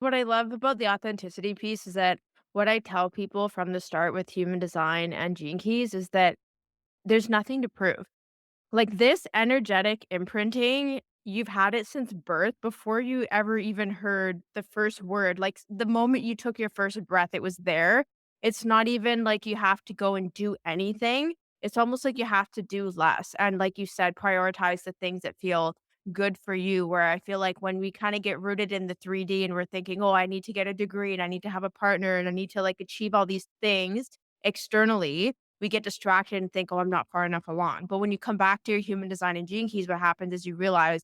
What I love about the authenticity piece is that what I tell people from the start with human design and gene keys is that there's nothing to prove. Like this energetic imprinting, you've had it since birth before you ever even heard the first word. Like the moment you took your first breath, it was there. It's not even like you have to go and do anything. It's almost like you have to do less. And like you said, prioritize the things that feel good for you. Where I feel like when we kind of get rooted in the 3D and we're thinking, oh, I need to get a degree and I need to have a partner and I need to like achieve all these things externally, we get distracted and think, "Oh, I'm not far enough along." But when you come back to your human design and gene keys, what happens is you realize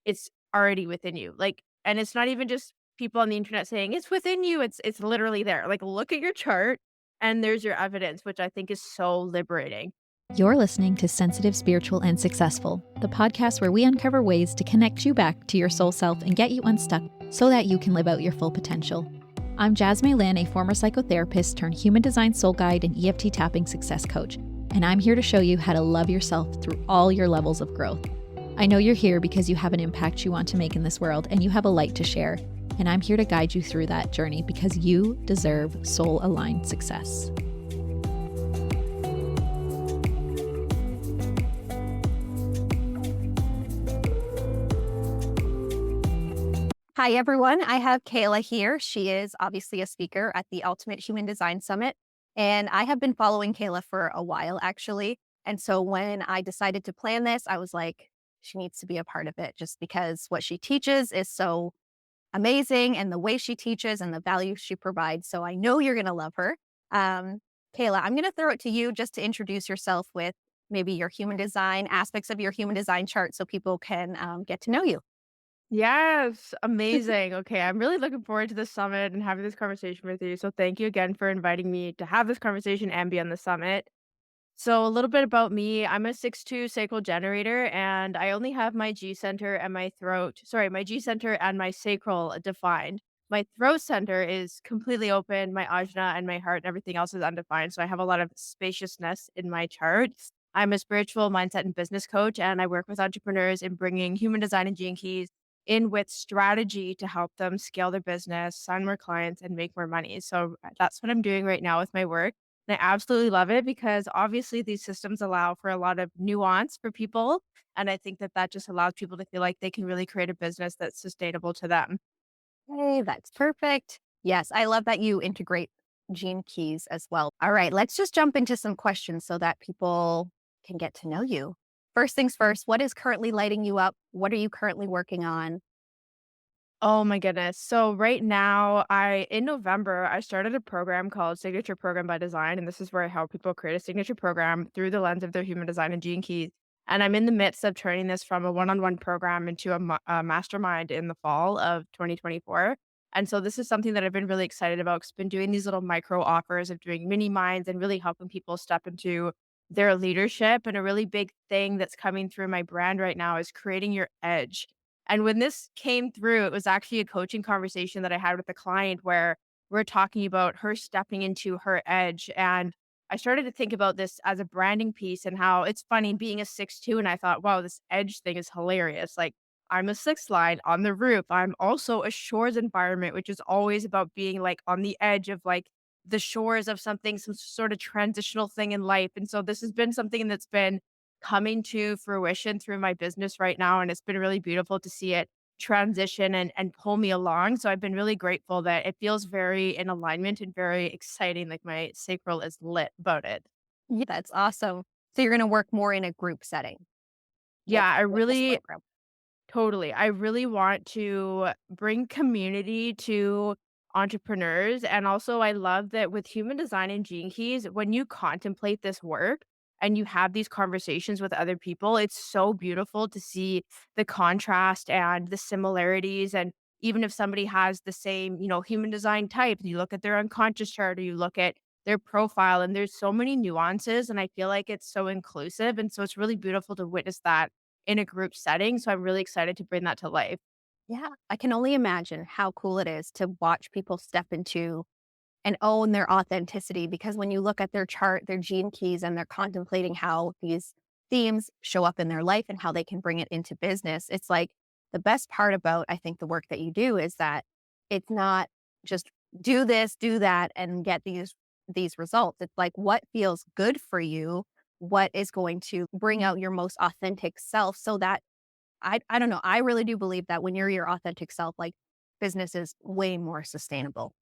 it's already within you. Like, and it's not even just people on the internet saying it's within you. It's literally there. Like, look at your chart and there's your evidence, which I think is so liberating. You're listening to Sensitive, Spiritual, and Successful, the podcast where we uncover ways to connect you back to your soul self and get you unstuck so that you can live out your full potential. I'm Jasmine Lynn, a former psychotherapist turned human design soul guide and EFT tapping success coach, and I'm here to show you how to love yourself through all your levels of growth. I know you're here because you have an impact you want to make in this world and you have a light to share, and I'm here to guide you through that journey because you deserve soul-aligned success. Hi, everyone. I have Kehla here. She is obviously a speaker at the Ultimate Human Design Summit. And I have been following Kehla for a while, actually. And so when I decided to plan this, I was like, she needs to be a part of it just because what she teaches is so amazing and the way she teaches and the value she provides. So I know you're going to love her. Um, Kehla, I'm going to throw it to you just to introduce yourself with maybe your human design aspects of your human design chart so people can get to know you. Yes, amazing. Okay, I'm really looking forward to this summit and having this conversation with you. So thank you again for inviting me to have this conversation and be on the summit. So a little bit about me. I'm a 6'2" sacral generator, and I only have my G center and my G center and my sacral defined. My throat center is completely open. My ajna and my heart and everything else is undefined. So I have a lot of spaciousness in my chart. I'm a spiritual mindset and business coach, and I work with entrepreneurs in bringing human design and gene keys in with strategy to help them scale their business, sign more clients, and make more money. So that's what I'm doing right now with my work. And I absolutely love it because obviously these systems allow for a lot of nuance for people. And I think that that just allows people to feel like they can really create a business that's sustainable to them. Hey, that's perfect. Yes, I love that you integrate gene keys as well. All right, let's just jump into some questions so that people can get to know you. First things first, what is currently lighting you up? What are you currently working on? Oh my goodness. So right now, in November, I started a program called Signature Program by Design. And this is where I help people create a signature program through the lens of their human design and gene keys. And I'm in the midst of turning this from a one-on-one program into a mastermind in the fall of 2024. And so this is something that I've been really excited about because I've been doing these little micro offers of doing mini minds and really helping people step into their leadership. And a really big thing that's coming through my brand right now is creating your edge. And when this came through, it was actually a coaching conversation that I had with a client where we're talking about her stepping into her edge. And I started to think about this as a branding piece and how it's funny being a 6'2". And I thought, wow, this edge thing is hilarious. Like, I'm a sixth line on the roof. I'm also a shores environment, which is always about being like on the edge of like the shores of something, some sort of transitional thing in life. And so this has been something that's been coming to fruition through my business right now, and it's been really beautiful to see it transition and pull me along. So I've been really grateful that it feels very in alignment and very exciting, like my sacral is lit about it. Yeah, that's awesome. So you're going to work more in a group setting Yeah, I with this really program. totally. I really want to bring community to entrepreneurs. And also, I love that with human design and gene keys, when you contemplate this work and you have these conversations with other people, it's so beautiful to see the contrast and the similarities. And even if somebody has the same, human design type, you look at their unconscious chart or you look at their profile, and there's so many nuances. And I feel like it's so inclusive. And so it's really beautiful to witness that in a group setting, so I'm really excited to bring that to life. Yeah, I can only imagine how cool it is to watch people step into and own their authenticity because when you look at their chart, their gene keys, and they're contemplating how these themes show up in their life and how they can bring it into business, it's like the best part about, I think, the work that you do is that It's not just do this, do that, and get these results. It's like what feels good for you, what is going to bring out your most authentic self so that I don't know, I really do believe that when you're your authentic self, like business is way more sustainable.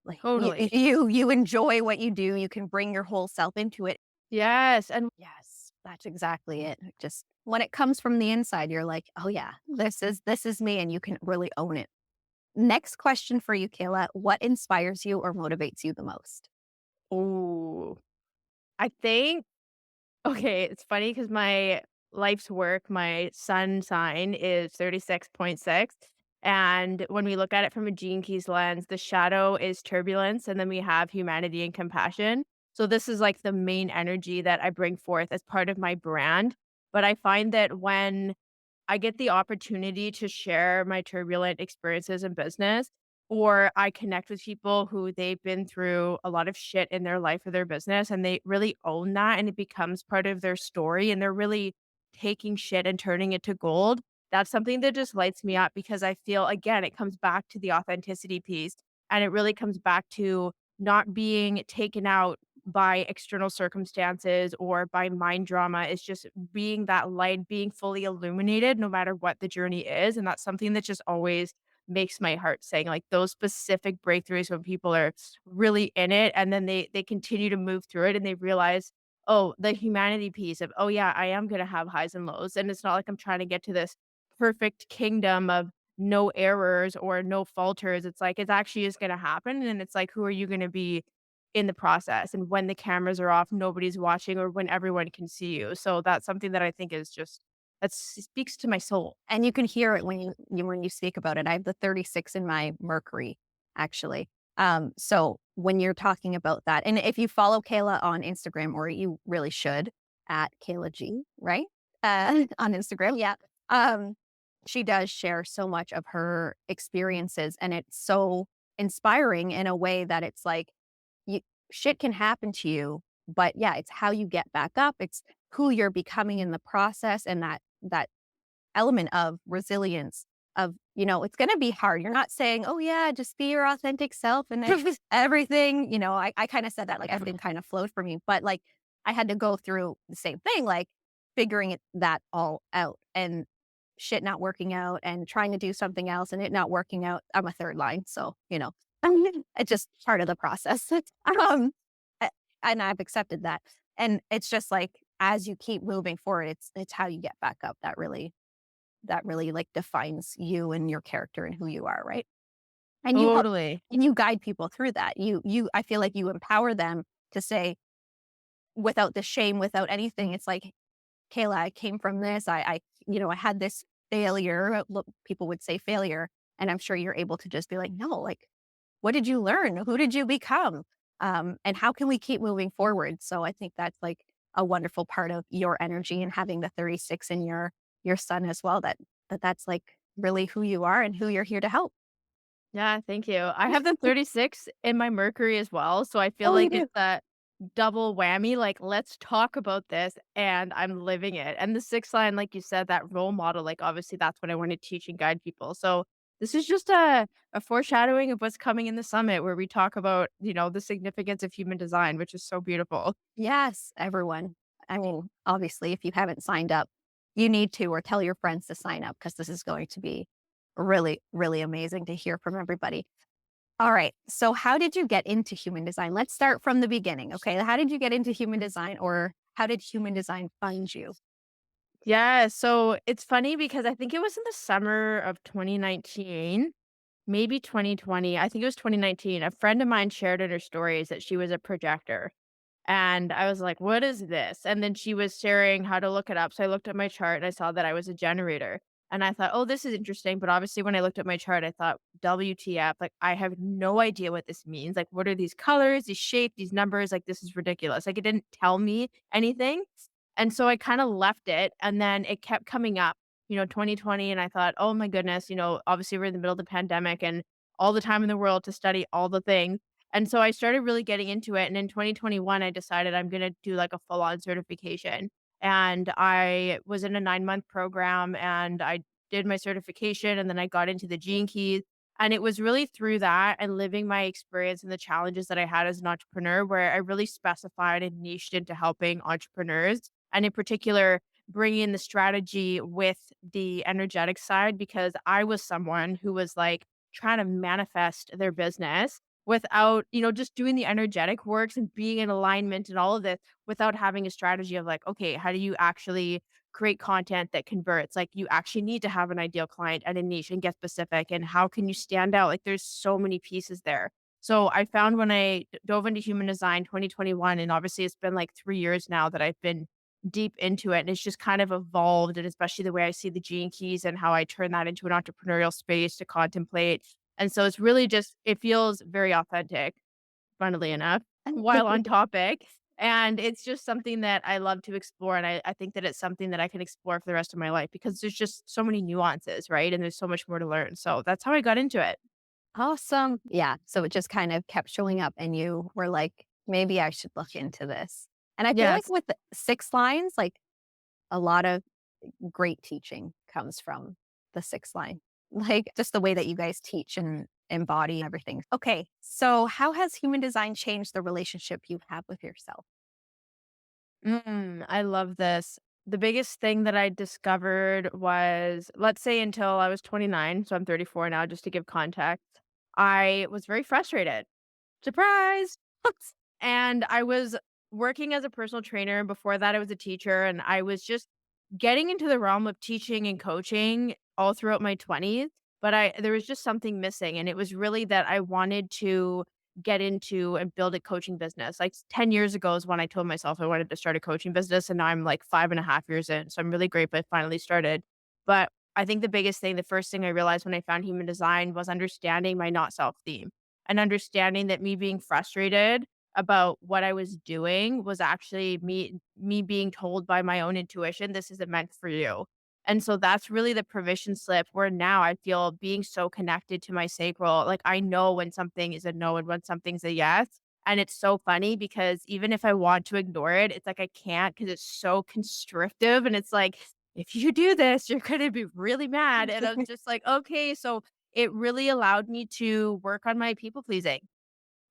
Like Totally. you enjoy what you do, you can bring your whole self into it. Yes, and Yes, that's exactly it. Just when it comes from the inside, you're like, "Oh yeah, this is me," and you can really own it. Next question for you, Kayla. What inspires you or motivates you the most? ooh, I think okay, it's funny because my life's work, my sun sign is 36.6, and when we look at it from a Gene Keys lens, the shadow is turbulence, and then we have humanity and compassion. So this is, like, the main energy that I bring forth as part of my brand, but I find that when I get the opportunity to share my turbulent experiences in business, or I connect with people who they've been through a lot of shit in their life or their business, and they really own that, and it becomes part of their story, and they're really taking shit and turning it to gold. That's something that just lights me up because I feel, again, it comes back to the authenticity piece, and it really comes back to not being taken out by external circumstances or by mind drama. It's just being that light, being fully illuminated no matter what the journey is, and that's something that just always makes my heart sing, like, those specific breakthroughs when people are really in it, and then they continue to move through it, and they realize, "Oh, the humanity piece of, oh, yeah, I am gonna have highs and lows, and it's not like I'm trying to get to this perfect kingdom of no errors or no falters." It's like, it actually is gonna happen, and it's like, who are you gonna be in the process, and when the cameras are off, nobody's watching, or when everyone can see you. So that's something that I think is just that speaks to my soul. And you can hear it when when you speak about it. I have the 36 in my Mercury, actually. So when you're talking about that, and if you follow Kayla on Instagram, or you really should, at Kehla G, right? On Instagram, yeah. Um, she does share so much of her experiences, and it's so inspiring in a way that it's like you shit can happen to you, but yeah, it's how you get back up. It's who you're becoming in the process, and that element of resilience of, it's going to be hard. You're not saying, oh yeah, just be your authentic self and everything, I kind of said that like everything kind of flowed for me, but like I had to go through the same thing, like figuring that all out and shit not working out and trying to do something else and it not working out. I'm a third line. So, it's just part of the process. um, a- and I've accepted that. And it's just like, as you keep moving forward, it's how you get back up that really like defines you and your character and who you are, right? And you help Totally. and you guide people through that. You I feel like you empower them to say without the shame, without anything. It's like, Kayla, I came from this. I had this failure. Look, people would say failure. And I'm sure you're able to just be like, no, like, what did you learn? Who did you become? And how can we keep moving forward? So I think that's like a wonderful part of your energy and having the 36 in your sun as well. That's like really who you are and who you're here to help. Yeah, thank you. I have the 36 in my Mercury as well, so I feel Oh, you like do. it's that double whammy, like, let's talk about this, and I'm living it. And the 6th line, like you said, that role model, like, obviously, that's what I wanna teach and guide people. So this is just a foreshadowing of what's coming in the summit where we talk about, the significance of human design, which is so beautiful. Yes, everyone. I mean, obviously, if you haven't signed up, you need to, or tell your friends to sign up because this is going to be really, really amazing to hear from everybody. All right. So, how did you get into human design? Let's start from the beginning. Okay. How did you get into human design, or how did human design find you? Yeah, so it's funny because I think it was in the summer of 2019, maybe 2020. I think it was 2019. A friend of mine shared in her stories that she was a projector. And I was like, "What is this?" And then she was sharing how to look it up. So I looked at my chart and I saw that I was a generator. And I thought, "Oh, this is interesting." But obviously, when I looked at my chart, I thought, "WTF? Like, I have no idea what this means. Like, what are these colors, these shapes, these numbers? Like, this is ridiculous." Like, it didn't tell me anything. And so I kind of left it. And then it kept coming up, 2020. And I thought, "Oh my goodness, obviously, we're in the middle of the pandemic and all the time in the world to study all the things." And so I started really getting into it, and in 2021, I decided I'm gonna do, like, a full-on certification, and I was in a 9-month program, and I did my certification, and then I got into the Gene Keys, And it was really through that and living my experience and the challenges that I had as an entrepreneur where I really specified and niched into helping entrepreneurs, and in particular, bringing in the strategy with the energetic side because I was someone who was like trying to manifest their business without, just doing the energetic works and being in alignment and all of this without having a strategy of like, okay, how do you actually create content that converts? Like you actually need to have an ideal client and a niche and get specific. And how can you stand out? Like there's so many pieces there. So I found when I dove into human design 2021, and obviously it's been like 3 years now that I've been deep into it. And it's just kind of evolved. And especially the way I see the gene keys and how I turn that into an entrepreneurial space to contemplate. And so it's really just, it feels very authentic, funnily enough, while on topic. And it's just something that I love to explore. And I think that it's something that I can explore for the rest of my life because there's just so many nuances, right? And there's so much more to learn. So that's how I got into it. Awesome. Yeah. So it just kind of kept showing up, and you were like, maybe I should look into this. And I feel like Yes. with the 6 lines, like a lot of great teaching comes from the 6 line, like just the way that you guys teach and embody everything. Okay. So, how has human design changed the relationship you have with yourself? I love this. The biggest thing that I discovered was, let's say until I was 29, so I'm 34 now, just to give context, I was very frustrated. Surprise! And I was working as a personal trainer. Before that, I was a teacher, and I was just getting into the realm of teaching and coaching all throughout my 20s. But there was just something missing. And it was really that I wanted to get into and build a coaching business. Like 10 years ago is when I told myself I wanted to start a coaching business. And now I'm like 5.5 years in. So I'm really grateful I finally started. But I think the biggest thing, the first thing I realized when I found human design was understanding my not self theme and understanding that me being frustrated about what I was doing was actually me being told by my own intuition, this isn't meant for you. And so that's really the permission slip where now I feel being so connected to my sacral, like I know when something is a no and when something's a yes. And it's so funny because even if I want to ignore it, it's like I can't because it's so constrictive. And it's like, if you do this, you're going to be really mad. And I was just like, okay. So it really allowed me to work on my people pleasing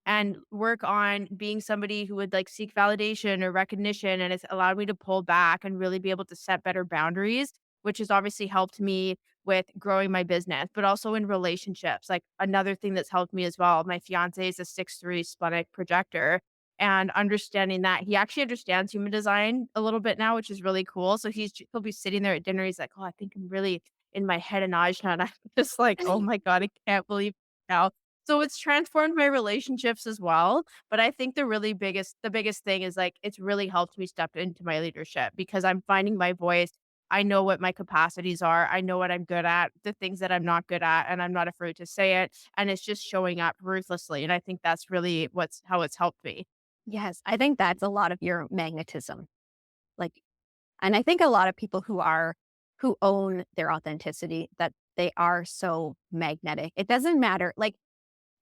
and work on being somebody who would like seek validation or recognition. And it's allowed me to pull back and really be able to set better boundaries, which has obviously helped me with growing my business, but also in relationships. Like another thing that's helped me as well. My fiance is a 6'3" splenic projector. And understanding that he actually understands human design a little bit now, which is really cool. So he'll be sitting there at dinner. He's like, "Oh, I think I'm really in my head and ajna." And I'm just like, "Oh my God, I can't believe now." So it's transformed my relationships as well, but I think the biggest thing is, like, it's really helped me step into my leadership because I'm finding my voice. I know what my capacities are. I know what I'm good at, the things that I'm not good at, and I'm not afraid to say it, and it's just showing up ruthlessly, and I think that's really how it's helped me. Yes, I think that's a lot of your magnetism. Like, and I think a lot of people who own their authenticity, that they are so magnetic. It doesn't matter. Like,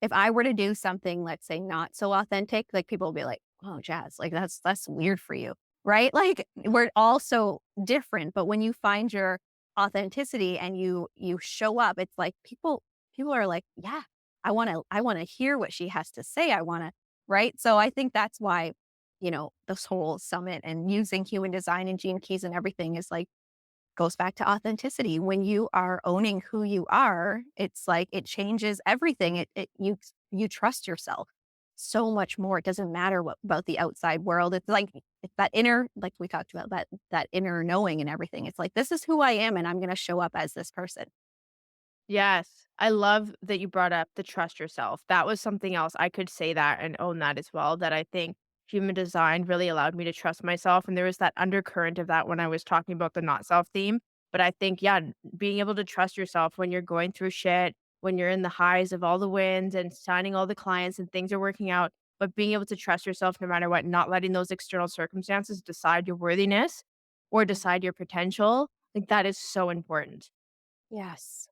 if I were to do something, let's say not so authentic, like people will be like, "Oh, Jazz, like that's weird for you." Right? Like we're all so different, but when you find your authenticity and you show up, it's like people are like, "Yeah, I want to hear what she has to say. I want to." Right? So I think that's why, this whole summit and using human design and gene keys and everything is like goes back to authenticity. When you are owning who you are, it's like it changes everything. You trust yourself so much more. It doesn't matter what about the outside world. It's like it's that inner, like we talked about, that inner knowing and everything. It's like this is who I am, and I'm going to show up as this person. Yes. I love that you brought up the trust yourself. That was something else. I could say that and own that as well, that I think human design really allowed me to trust myself. And there was that undercurrent of that when I was talking about the not self theme. But I think, yeah, being able to trust yourself when you're going through shit, when you're in the highs of all the wins and signing all the clients and things are working out, but being able to trust yourself no matter what, not letting those external circumstances decide your worthiness or decide your potential, like that is so important. Yes.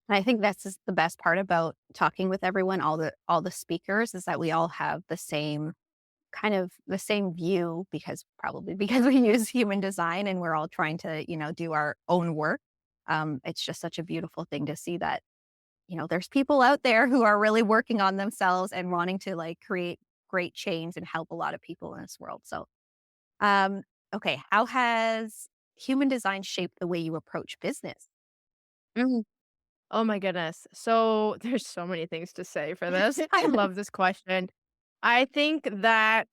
And I think that's just the best part about talking with everyone, all the speakers, is that we all have the same kind of the same view, because probably because we use human design and we're all trying to, do our own work. It's just such a beautiful thing to see that there's people out there who are really working on themselves and wanting to like create great change and help a lot of people in this world. So, um, okay, how has human design shaped the way you approach business? Mhm. Oh my goodness. So there's so many things to say for this. I love this question. I think that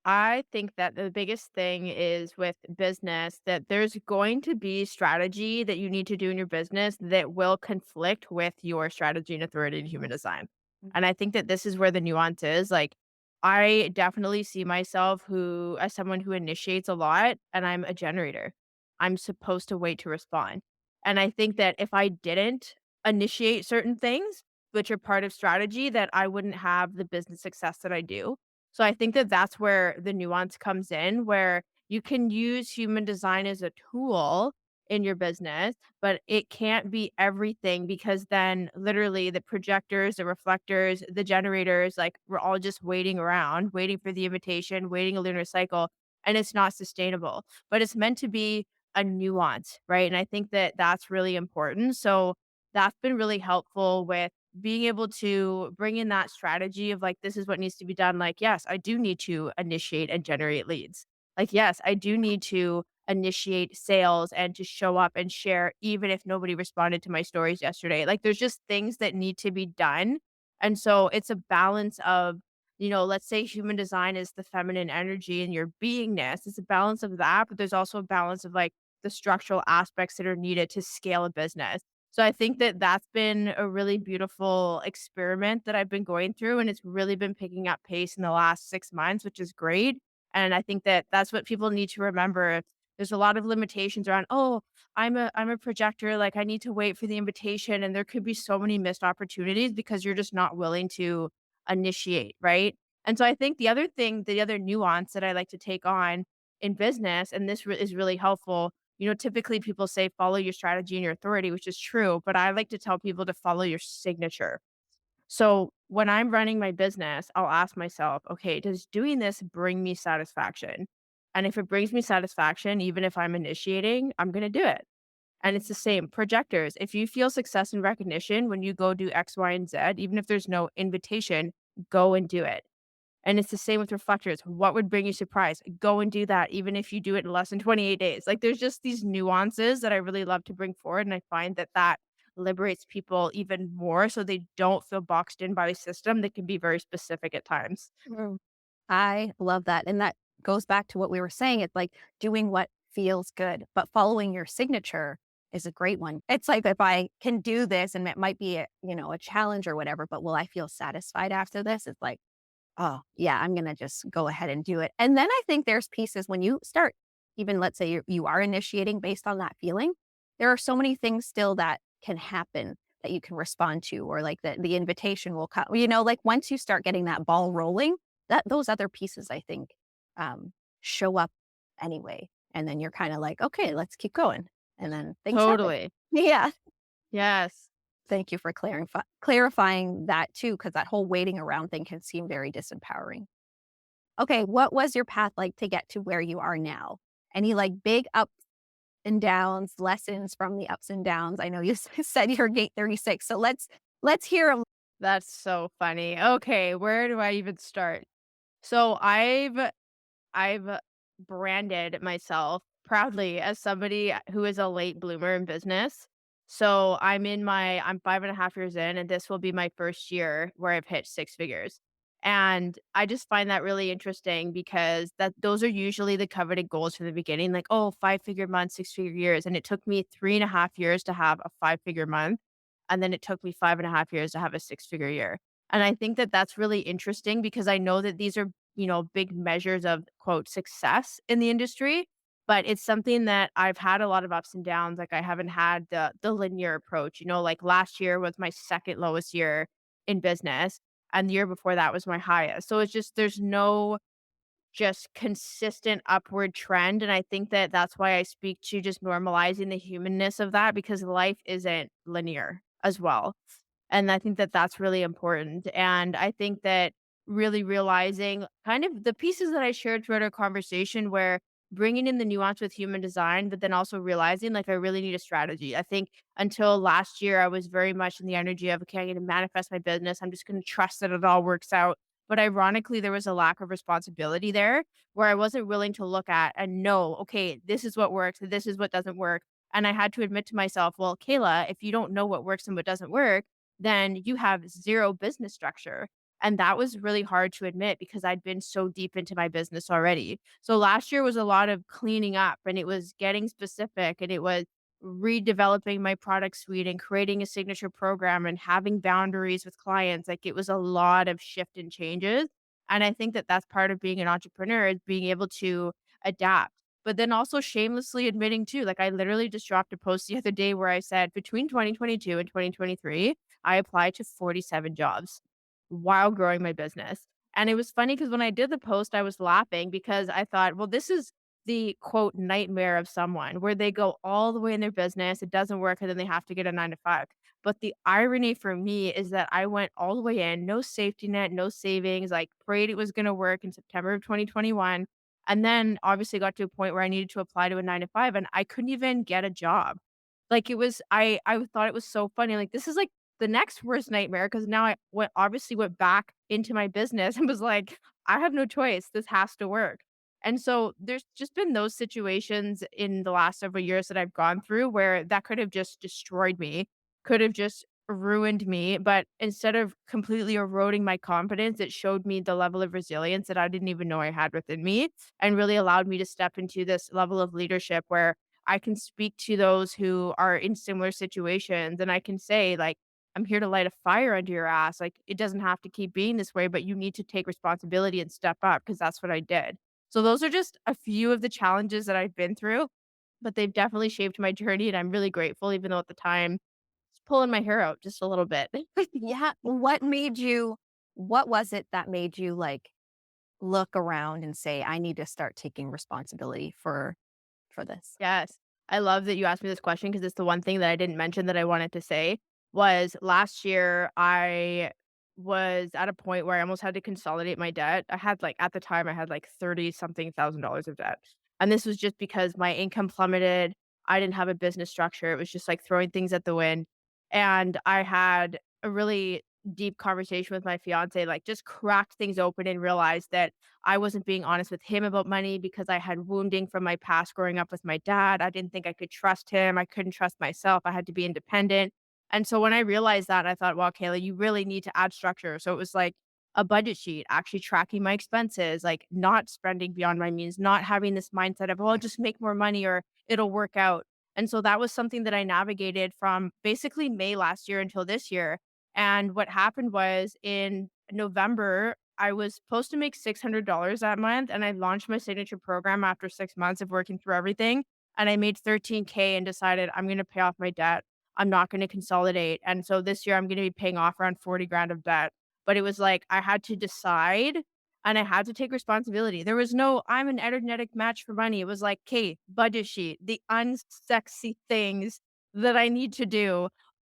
I think that the biggest thing is with business that there's going to be strategy that you need to do in your business that will conflict with your strategy and authority in human design. And I think that this is where the nuance is. Like, I definitely see myself who as someone who initiates a lot and I'm a generator. I'm supposed to wait to respond. And I think that if I didn't initiate certain things, which are part of strategy, that I wouldn't have the business success that I do. So I think that that's where the nuance comes in, where you can use human design as a tool in your business, but it can't be everything because then literally the projectors, the reflectors, the generators, like we're all just waiting around, waiting for the invitation, waiting a lunar cycle, and it's not sustainable. But it's meant to be a nuance, right? And I think that that's really important. So that's been really helpful with being able to bring in that strategy of like, this is what needs to be done. Like, yes, I do need to initiate and generate leads. Like, yes, I do need to initiate sales and to show up and share, even if nobody responded to my stories yesterday. Like, there's just things that need to be done. And so it's a balance of, let's say human design is the feminine energy and your beingness. It's a balance of that, but there's also a balance of like the structural aspects that are needed to scale a business. So I think that that's been a really beautiful experiment that I've been going through, and it's really been picking up pace in the last 6 months, which is great. And I think that that's what people need to remember. There's a lot of limitations around, "Oh, I'm a projector, like, I need to wait for the invitation," and there could be so many missed opportunities because you're just not willing to initiate, right? And so I think the other nuance that I like to take on in business, and this is really helpful. Typically people say follow your strategy and your authority, which is true, but I like to tell people to follow your signature. So when I'm running my business, I'll ask myself, okay, does doing this bring me satisfaction? And if it brings me satisfaction, even if I'm initiating, I'm going to do it. And it's the same projectors. If you feel success and recognition when you go do X, Y, and Z, even if there's no invitation, go and do it. And it's the same with reflectors. What would bring you surprise? Go and do that, even if you do it in less than 28 days. Like, there's just these nuances that I really love to bring forward. And I find that that liberates people even more so they don't feel boxed in by a system that can be very specific at times. Mm. I love that. And that goes back to what we were saying. It's like doing what feels good, but following your signature is a great one. It's like if I can do this and it might be a challenge or whatever, but will I feel satisfied after this? It's like, oh, yeah, I'm going to just go ahead and do it. And then I think there's pieces when you start, even let's say you are initiating based on that feeling, there are so many things still that can happen that you can respond to, or like the invitation will come, like once you start getting that ball rolling, that those other pieces, I think, um, show up anyway. And then you're kind of like, okay, let's keep going. And then things happen. Totally. Yeah. Yes. Thank you for clarifying that too, because that whole waiting around thing can seem very disempowering. Okay, what was your path like to get to where you are now? Any like big ups and downs, lessons from the ups and downs? I know you said you're gate 36, so let's hear 'em. That's so funny. Okay, where do I even start? So I've branded myself proudly as somebody who is a late bloomer in business. So I'm 5.5 years in, and this will be my first year where I've hit six figures. And I just find that really interesting because those are usually the coveted goals from the beginning, like, oh, 5 figure month, 6 figure years. And it took me 3.5 years to have a 5 figure month. And then it took me 5.5 years to have a 6 figure year. And I think that that's really interesting because I know that these are big measures of quote success in the industry, but it's something that I've had a lot of ups and downs. Like, I haven't had the linear approach. Like last year was my second lowest year in business, and the year before that was my highest. So it's just there's no just consistent upward trend, and I think that that's why I speak to just normalizing the humanness of that because life isn't linear as well. And I think that that's really important. And I think that really realizing kind of the pieces that I shared throughout our conversation where bringing in the nuance with human design, but then also realizing like I really need a strategy. I think until last year, I was very much in the energy of, okay, I'm going to manifest my business. I'm just going to trust that it all works out. But ironically, there was a lack of responsibility there where I wasn't willing to look at and know, okay, this is what works, this is what doesn't work. And I had to admit to myself, well, Kayla, if you don't know what works and what doesn't work, then you have zero business structure. And that was really hard to admit because I'd been so deep into my business already. So last year was a lot of cleaning up and it was getting specific and it was redeveloping my product suite and creating a signature program and having boundaries with clients. Like it was a lot of shift and changes. And I think that that's part of being an entrepreneur is being able to adapt. But then also shamelessly admitting too, like I literally just dropped a post the other day where I said between 2022 and 2023, I applied to 47 jobs while growing my business. And it was funny because when I did the post, I was laughing because I thought, well, this is the quote nightmare of someone where they go all the way in their business, it doesn't work, and then they have to get a 9 to 5. But the irony for me is that I went all the way in, no safety net, no savings, like prayed it was going to work in September of 2021. And then obviously got to a point where I needed to apply to a 9 to 5 and I couldn't even get a job. Like it was, I thought it was so funny. Like this is like the next worst nightmare because now I went obviously went back into my business and was like, I have no choice. This has to work. And so there's just been those situations in the last several years that I've gone through where that could have just destroyed me, could have just ruined me. But instead of completely eroding my confidence, it showed me the level of resilience that I didn't even know I had within me and really allowed me to step into this level of leadership where I can speak to those who are in similar situations and I can say, like, I'm here to light a fire under your ass. Like, it doesn't have to keep being this way, but you need to take responsibility and step up because that's what I did. So those are just a few of the challenges that I've been through, but they've definitely shaped my journey, and I'm really grateful, even though at the time it's pulling my hair out just a little bit. Yeah. What was it that made you like look around and say, I need to start taking responsibility for this? Yes. I love that you asked me this question because it's the one thing that I didn't mention that I wanted to say was last year I was at a point where I almost had to consolidate my debt. I had like at the time I had like 30 something thousand dollars of debt. And this was just because my income plummeted. I didn't have a business structure. It was just like throwing things at the wind. And I had a really deep conversation with my fiance, like just cracked things open and realized that I wasn't being honest with him about money because I had wounding from my past growing up with my dad. I didn't think I could trust him. I couldn't trust myself. I had to be independent. And so when I realized that, I thought, well, Kayla, you really need to add structure. So it was like a budget sheet, actually tracking my expenses, like not spending beyond my means, not having this mindset of, well, just make more money or it'll work out. And so that was something that I navigated from basically May last year until this year. And what happened was in November, I was supposed to make $600 that month, and I launched my signature program after 6 months of working through everything, and I made 13K and decided I'm gonna pay off my debt. I'm not gonna consolidate, and so this year I'm gonna be paying off around 40 grand of debt. But it was like I had to decide, and I had to take responsibility. There was no, "I'm an energetic match for money." It was like, "Okay, budget sheet, the unsexy things that I need to do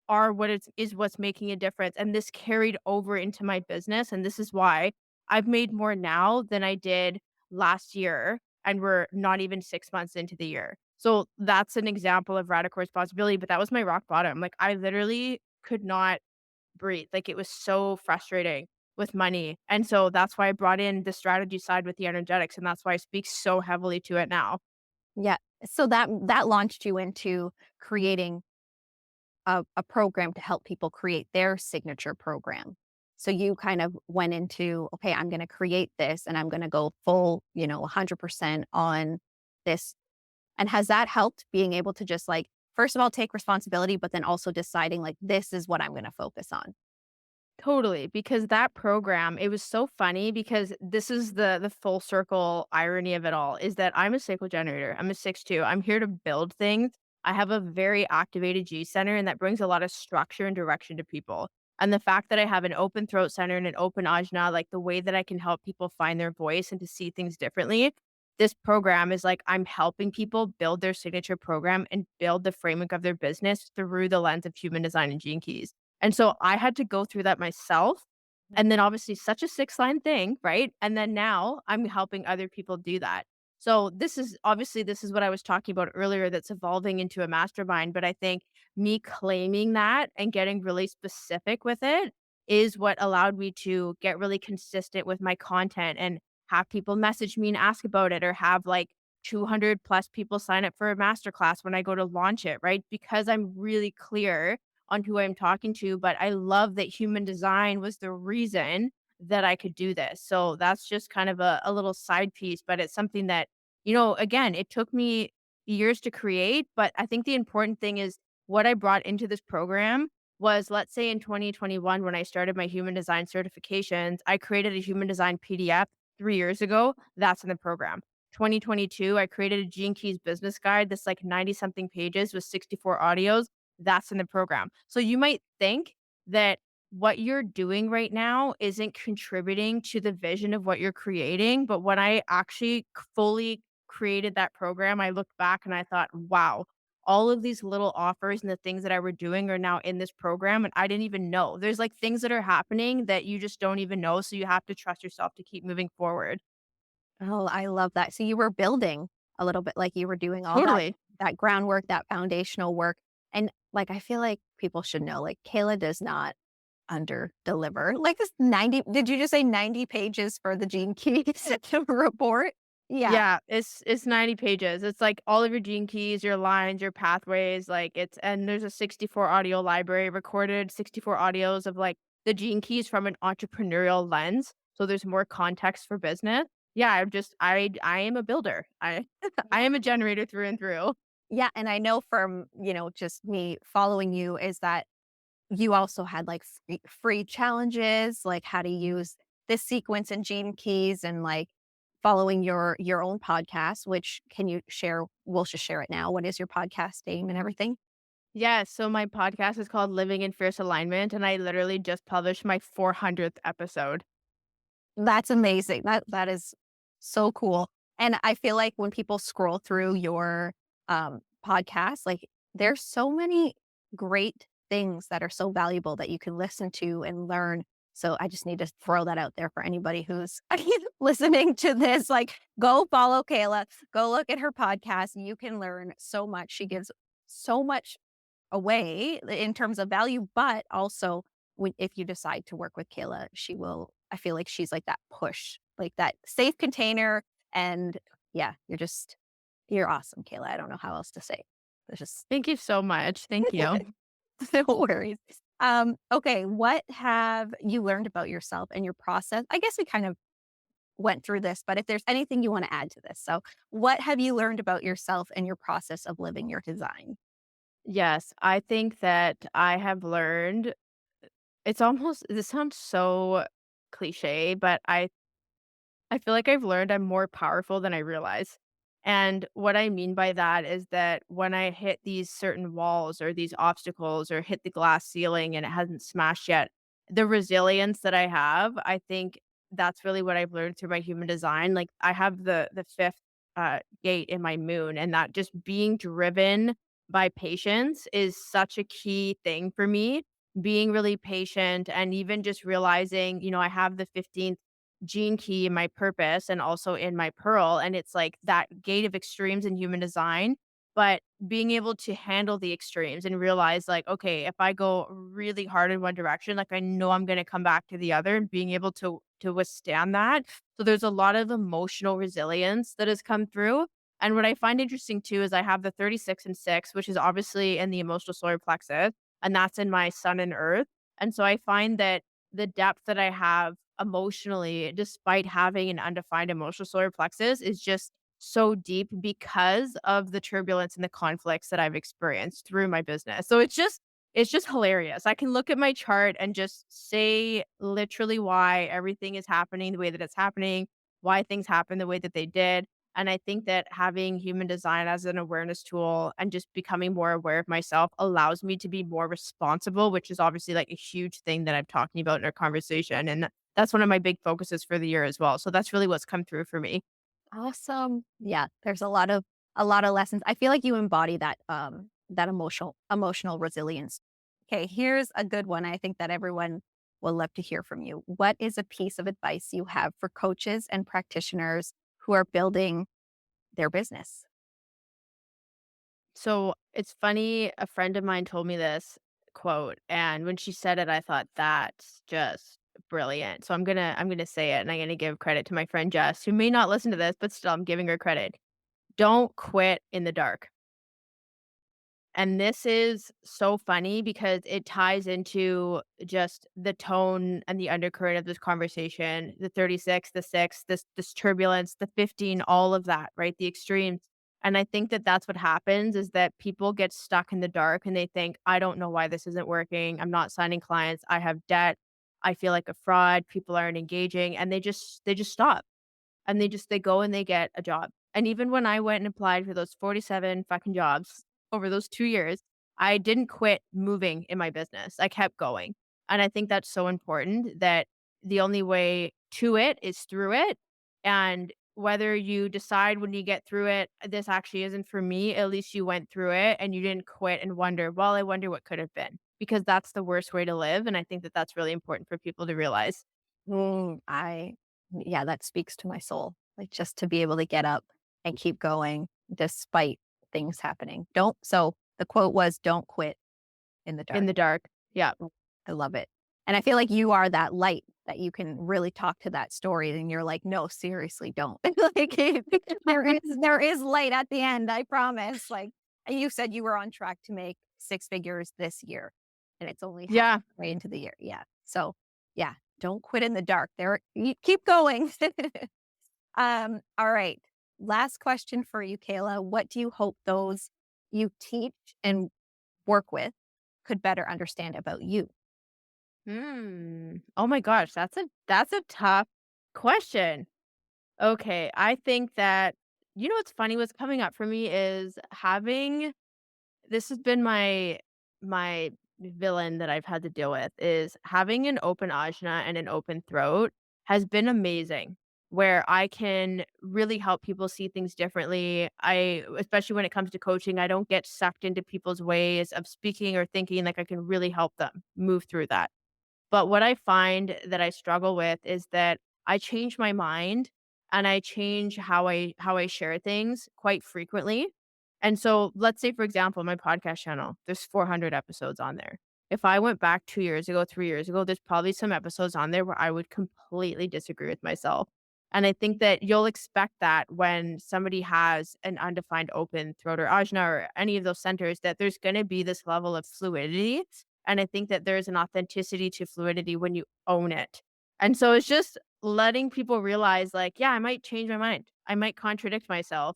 are what is what's making a difference." And this carried over into my business, and this is why I've made more now than I did last year, and we're not even 6 months into the year. So that's an example of radical responsibility, but that was my rock bottom. Like, I literally could not breathe. Like, it was so frustrating with money, and so that's why I brought in the strategy side with the energetics, and that's why I speak so heavily to it now. Yeah. So that launched you into creating a program to help people create their signature program. So you kind of went into, okay, I'm going to create this and I'm going to go full, 100% on this. And has that helped being able to just like, first of all, take responsibility, but then also deciding like, this is what I'm going to focus on? Totally, because that program, it was so funny because this is the full circle irony of it all is that I'm a sacral generator. I'm a 6'2". I'm here to build things. I have a very activated G center and that brings a lot of structure and direction to people. And the fact that I have an open throat center and an open ajna, like the way that I can help people find their voice and to see things differently. This program is like I'm helping people build their signature program and build the framework of their business through the lens of human design and gene keys. And so I had to go through that myself. And then obviously such a 6 line thing, right? And then now I'm helping other people do that. So this is what I was talking about earlier that's evolving into a mastermind, but I think me claiming that and getting really specific with it is what allowed me to get really consistent with my content and have people message me and ask about it or have like 200 plus people sign up for a masterclass when I go to launch it, right? Because I'm really clear on who I'm talking to, but I love that human design was the reason that I could do this. So that's just kind of a little side piece, but it's something that, again, it took me years to create. But I think the important thing is what I brought into this program was, let's say in 2021, when I started my human design certifications, I created a human design PDF 3 years ago. That's in the program. 2022, I created a Gene Keys business guide that's like 90 something pages with 64 audios. That's in the program. So you might think that what you're doing right now isn't contributing to the vision of what you're creating. But when I actually fully created that program, I looked back and I thought, wow, all of these little offers and the things that I were doing are now in this program. And I didn't even know. There's like things that are happening that you just don't even know. So you have to trust yourself to keep moving forward. Oh, I love that. So you were building a little bit, like you were doing all Totally. that groundwork, that foundational work. And like I feel like people should know, like Kayla does not under deliver. Like this 90, did you just say 90 pages for the Gene Keys report? Yeah. Yeah, it's 90 pages. It's like all of your gene keys, your lines, your pathways, like and there's a 64 audio library recorded 64 audios of like the gene keys from an entrepreneurial lens. So there's more context for business. Yeah, I am a builder. I I am a generator through and through. Yeah. And I know from, just me following you is that you also had like free challenges, like how to use this sequence and gene keys and like following your own podcast, which can you share? We'll just share it now. What is your podcast name and everything? Yeah, so my podcast is called Living in Fierce Alignment and I literally just published my 400th episode. That's amazing. That is so cool. And I feel like when people scroll through your podcast, like there's so many great things that are so valuable that you can listen to and learn. So I just need to throw that out there for anybody who's listening to this. Like, go follow Kayla, go look at her podcast. You can learn so much. She gives so much away in terms of value, but also if you decide to work with Kayla, she will. I feel like she's like that push, like that safe container. And yeah, you're awesome, Kayla. I don't know how else to say. It's just Thank you so much. Thank you. no worries. Okay, what have you learned about yourself and your process? I guess we kind of went through this, but if there's anything you want to add to this, so what have you learned about yourself and your process of living your design? Yes, I think that I have learned it's almost this sounds so cliche, but I feel like I've learned I'm more powerful than I realize. And what I mean by that is that when I hit these certain walls or these obstacles or hit the glass ceiling and it hasn't smashed yet, the resilience that I have, I think that's really what I've learned through my human design. Like I have the fifth gate in my moon, and that just being driven by patience is such a key thing for me. Being really patient and even just realizing, I have the 15th gene key in my purpose and also in my pearl. And it's like that gate of extremes in human design, but being able to handle the extremes and realize, like, okay, if I go really hard in one direction, like I know I'm going to come back to the other and being able to withstand that. So there's a lot of emotional resilience that has come through. And what I find interesting too is I have the 36 and 6, which is obviously in the emotional solar plexus, and that's in my sun and earth. And so I find that the depth that I have emotionally, despite having an undefined emotional solar plexus, is just so deep because of the turbulence and the conflicts that I've experienced through my business. So it's just hilarious. I can look at my chart and just say literally why everything is happening the way that it's happening, why things happen the way that they did. And I think that having human design as an awareness tool and just becoming more aware of myself allows me to be more responsible, which is obviously like a huge thing that I'm talking about in our conversation. And that's one of my big focuses for the year as well. So that's really what's come through for me. Awesome. Yeah, there's a lot of lessons. I feel like you embody that emotional resilience. Okay, here's a good one. I think that everyone will love to hear from you. What is a piece of advice you have for coaches and practitioners who are building their business. So it's funny, a friend of mine told me this quote, and when she said it, I thought that's just brilliant. So I'm gonna say it, and I'm gonna give credit to my friend Jess, who may not listen to this, but still I'm giving her credit. Don't quit in the dark. And this is so funny because it ties into just the tone and the undercurrent of this conversation, the 36, the 6, this turbulence, the 15, all of that, right? The extremes. And I think that that's what happens is that people get stuck in the dark and they think, I don't know why this isn't working. I'm not signing clients. I have debt. I feel like a fraud. People aren't engaging and they just stop and they go and they get a job. And even when I went and applied for those 47 fucking jobs over those 2 years, I didn't quit moving in my business. I kept going. And I think that's so important that the only way to it is through it. And whether you decide when you get through it, this actually isn't for me, at least you went through it and you didn't quit and wonder, well, I wonder what could have been. Because that's the worst way to live. And I think that that's really important for people to realize. I yeah, that speaks to my soul. Like, just to be able to get up and keep going despite things happening. Don't so the quote was, "Don't quit in the In dark." the dark. Yeah. I love it. And I feel like you are that light that you can really talk to that story and you're like, "No, seriously, don't." Like, there is light at the end, I promise. Like, and you said you were on track to make 6 figures this year, and it's only Yeah. halfway into the year. Yeah. So, yeah, don't quit in the dark. There you keep going. All right. Last question for you, Kayla. What do you hope those you teach and work with could better understand about you? Oh my gosh, that's a tough question. Okay, I think that what's funny, what's coming up for me is having this has been my villain that I've had to deal with is having an open ajna and an open throat has been amazing, where I can really help people see things differently. I especially when it comes to coaching, I don't get sucked into people's ways of speaking or thinking, like I can really help them move through that. But what I find that I struggle with is that I change my mind and I change how I share things quite frequently. And so let's say for example, my podcast channel, there's 400 episodes on there. If I went back 2 years ago, 3 years ago, there's probably some episodes on there where I would completely disagree with myself. And I think that you'll expect that when somebody has an undefined open throat or ajna or any of those centers, that there's going to be this level of fluidity, and I think that there's an authenticity to fluidity when you own it. And so it's just letting people realize, like, yeah, I might change my mind. I might contradict myself,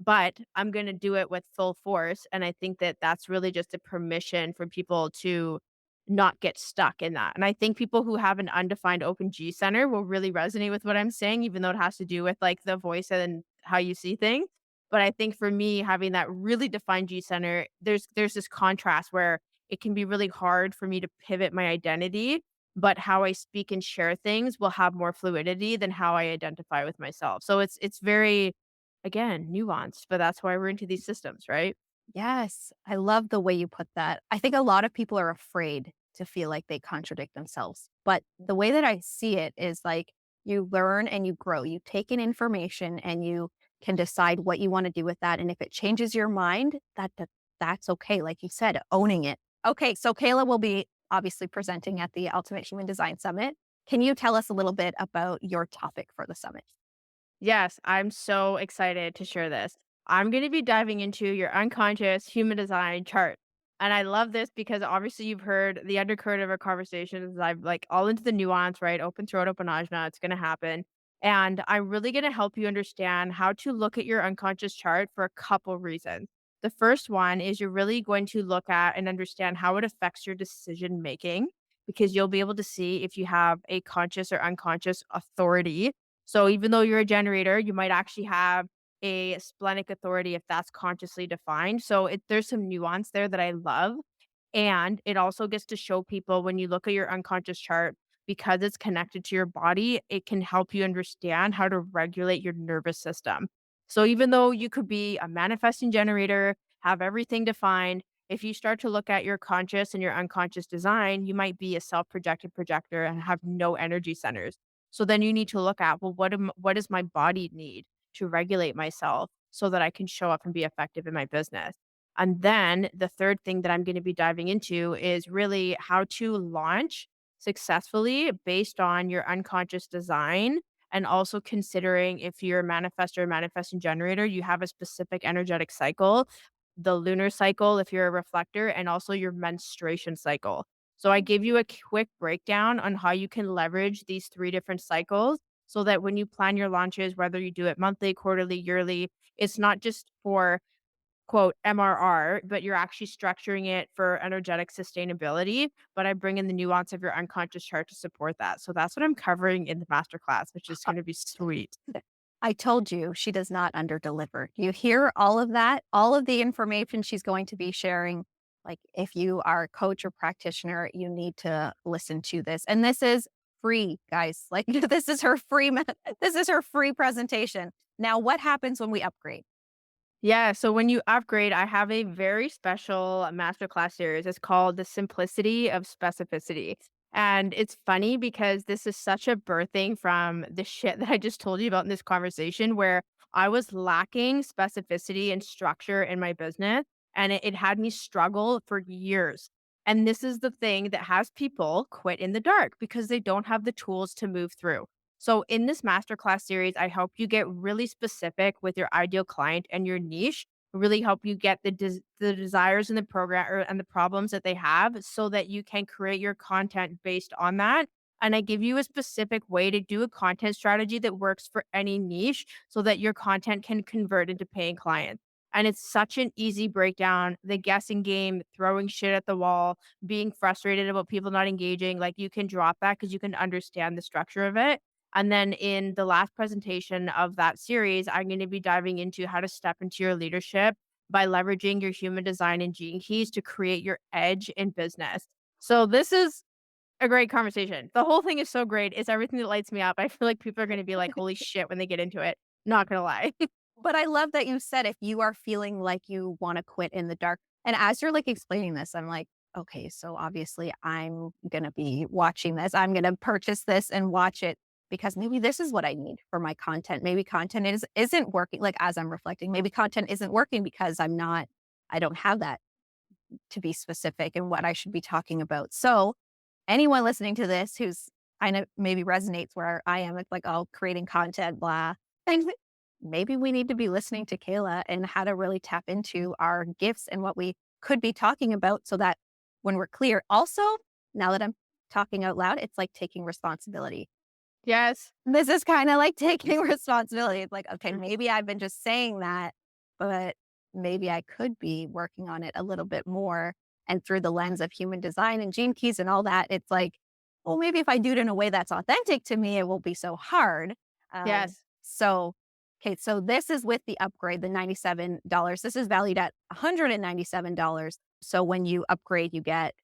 but I'm going to do it with full force. And I think that that's really just a permission for people to not get stuck in that. And I think people who have an undefined open G center will really resonate with what I'm saying, even though it has to do with like the voice and how you see things. But I think for me, having that really defined G center, there's this contrast where it can be really hard for me to pivot my identity, but how I speak and share things will have more fluidity than how I identify with myself. So it's very, again, nuanced, but that's why we're into these systems, right? Yes, I love the way you put that. I think a lot of people are afraid to feel like they contradict themselves. But the way that I see it is like you learn and you grow. You take in information and you can decide what you want to do with that. And if it changes your mind, that's okay. Like you said, owning it. Okay, so Kayla will be obviously presenting at the Ultimate Human Design Summit. Can you tell us a little bit about your topic for the summit? Yes, I'm so excited to share this. I'm going to be diving into your unconscious human design chart. And I love this because obviously you've heard the undercurrent of our conversations. I've like all into the nuance, right? Open throat, open ajna, it's going to happen. And I'm really going to help you understand how to look at your unconscious chart for a couple reasons. The first one is you're really going to look at and understand how it affects your decision making because you'll be able to see if you have a conscious or unconscious authority. So even though you're a generator, you might actually have a splenic authority if that's consciously defined. So there's some nuance there that I love. And it also gets to show people when you look at your unconscious chart, because it's connected to your body, it can help you understand how to regulate your nervous system. So even though you could be a manifesting generator, have everything defined, if you start to look at your conscious and your unconscious design, you might be a self-projected projector and have no energy centers. So then you need to look at, well, what does my body need to regulate myself? so that I can show up and be effective in my business. And then the third thing that I'm going to be diving into is really how to launch successfully based on your unconscious design. And also considering if you're a manifestor or manifesting generator, you have a specific energetic cycle, the lunar cycle, if you're a reflector, and also your menstruation cycle. So I give you a quick breakdown on how you can leverage these three different cycles so that when you plan your launches, whether you do it monthly, quarterly, yearly, it's not just for quote MRR, but you're actually structuring it for energetic sustainability. But I bring in the nuance of your unconscious chart to support that. So that's what I'm covering in the masterclass, which is going to be sweet. I told you she does not underdeliver. You hear all of that, all of the information she's going to be sharing. Like if you are a coach or practitioner, you need to listen to this. And this is free, guys. Like this is her free this is her free presentation. Now, what happens when we upgrade? Yeah, so when you upgrade, I have a very special masterclass series. It's called The Simplicity of Specificity. And it's funny because this is such a birthing from the shit that I just told you about in this conversation where I was lacking specificity and structure in my business. And it had me struggle for years. And this is the thing that has people quit in the dark because they don't have the tools to move through. So in this masterclass series, I help you get really specific with your ideal client and your niche, really help you get the desires in the program and the problems that they have so that you can create your content based on that. And I give you a specific way to do a content strategy that works for any niche so that your content can convert into paying clients. And it's such an easy breakdown. The guessing game, throwing shit at the wall, being frustrated about people not engaging, like you can drop that because you can understand the structure of it. And then in the last presentation of that series, I'm going to be diving into how to step into your leadership by leveraging your human design and gene keys to create your edge in business. So this is a great conversation. The whole thing is so great. It's everything that lights me up. I feel like people are going to be like, holy shit, when they get into it. Not going to lie. But I love that you said if you are feeling like you want to quit in the dark. And as you're like explaining this, I'm like, okay, so obviously I'm going to be watching this. I'm going to purchase this and watch it because maybe this is what I need for my content. Maybe content isn't working like as I'm reflecting. Maybe content isn't working because I don't have that to be specific and what I should be talking about. So anyone listening to this who's kind of maybe resonates where I am, it's like, oh, creating content, blah. And maybe we need to be listening to Kehla and how to really tap into our gifts and what we could be talking about so that when we're clear. Also, now that I'm talking out loud, it's like taking responsibility. Yes. This is kind of like taking responsibility. It's like, okay, maybe I've been just saying that, but maybe I could be working on it a little bit more. And through the lens of human design and gene keys and all that, it's like, well, maybe if I do it in a way that's authentic to me, it won't be so hard. Um, Yes. so, okay, so this is with the upgrade, the $97. This is valued at $197. So when you upgrade, you get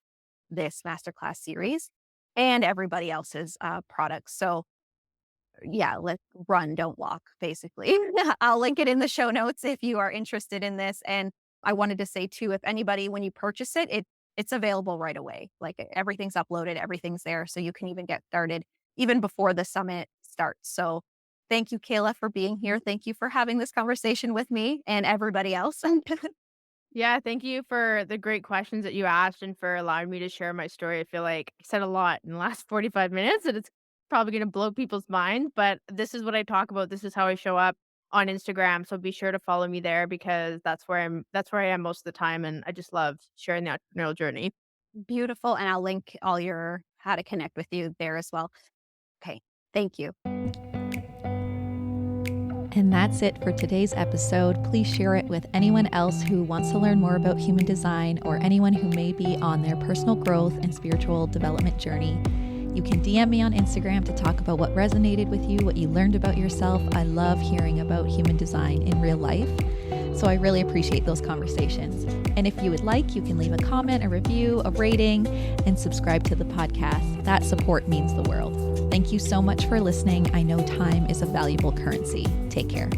this masterclass series and everybody else's products. So yeah, let's run, don't walk, basically. I'll link it in the show notes if you are interested in this. And I wanted to say too, if anybody, when you purchase it, it's available right away. Like everything's uploaded, everything's there. So you can even get started even before the summit starts. So thank you, Kehla, for being here. Thank you for having this conversation with me and everybody else. Yeah, thank you for the great questions that you asked and for allowing me to share my story. I feel like I said a lot in the last 45 minutes and it's probably going to blow people's minds, but this is what I talk about. This is how I show up on Instagram. So be sure to follow me there because that's where I am most of the time and I just love sharing the entrepreneurial journey. Beautiful. And I'll link all your how to connect with you there as well. Okay. Thank you. And that's it for today's episode. Please share it with anyone else who wants to learn more about human design or anyone who may be on their personal growth and spiritual development journey. You can DM me on Instagram to talk about what resonated with you, what you learned about yourself. I love hearing about human design in real life. So I really appreciate those conversations. And if you would like, you can leave a comment, a review, a rating, and subscribe to the podcast. That support means the world. Thank you so much for listening. I know time is a valuable currency. Take care.